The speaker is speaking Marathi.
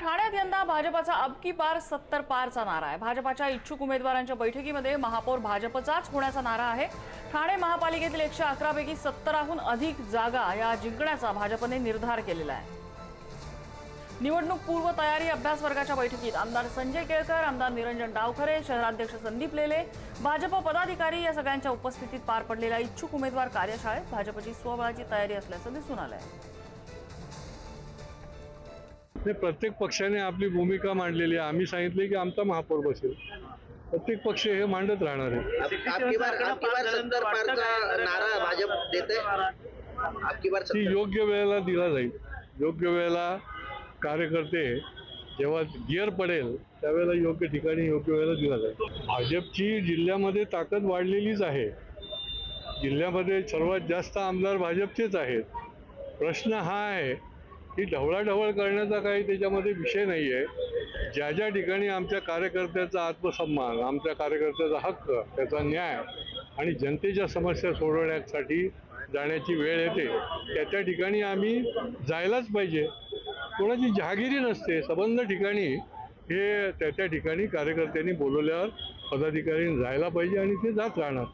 ठाण्यात यंदा भाजपचा अबकी पार 70 पारचा नारा आहे। भाजपच्या इच्छुक उमेदवारांच्या बैठकीमध्ये महापौर भाजपचाच होण्याचा नारा आहे। ठाणे महापालिकेतील 111 पैकी 70हून अधिक जागा या जिंकण्याचा भाजपने निर्धार केलेला आहे। निवडणूक पूर्व तयारी अभ्यास वर्गाच्या बैठकीत आमदार संजय केळकर, आमदार निरंजन डावखरे, शहराध्यक्ष संदीप लेले, भाजप पदाधिकारी या सगळ्यांच्या उपस्थितीत पार पडलेल्या इच्छुक उमेदवार कार्यशाळेत भाजपची स्वबळाची तयारी असल्याचं दिसून आलंय। प्रत्येक पक्षाने आपली भूमिका मांडलेली आहे। आम्ही सांगितले की आमचा महापौर बसेल, प्रत्येक पक्ष हे मांडत राहणार आहे। आपकी बार 70 पारचा नारा भाजप देते। आपकी बार ती योग्य वेळेला दिला जाईल। योग्य वेळेला कार्यकर्ते जेव्हा गिअर पडेल त्यावेळेला योग्य ठिकाणी योग्य वेळेला दिला जाईल। भाजपची जिल्ह्यामध्ये ताकद वाढलेलीच आहे। जिल्ह्यामध्ये सर्वात जास्त आमदार भाजपचेच आहेत। प्रश्न हा आहे की ढवळाढवळ करण्याचा काही त्याच्यामध्ये विषय नाही आहे। ज्या ज्या ठिकाणी आमच्या कार्यकर्त्याचा आत्मसन्मान, आमच्या कार्यकर्त्याचा हक्क, त्याचा न्याय आणि जनतेच्या समस्या सोडवण्यासाठी जाण्याची वेळ येते त्या त्या ठिकाणी आम्ही जायलाच पाहिजे। कोणाची जहागिरी नसते। संबंध ठिकाणी हे त्या त्या ठिकाणी कार्यकर्त्यांनी बोलवल्यावर पदाधिकाऱ्यांनी जायला पाहिजे आणि ते जात राहणार।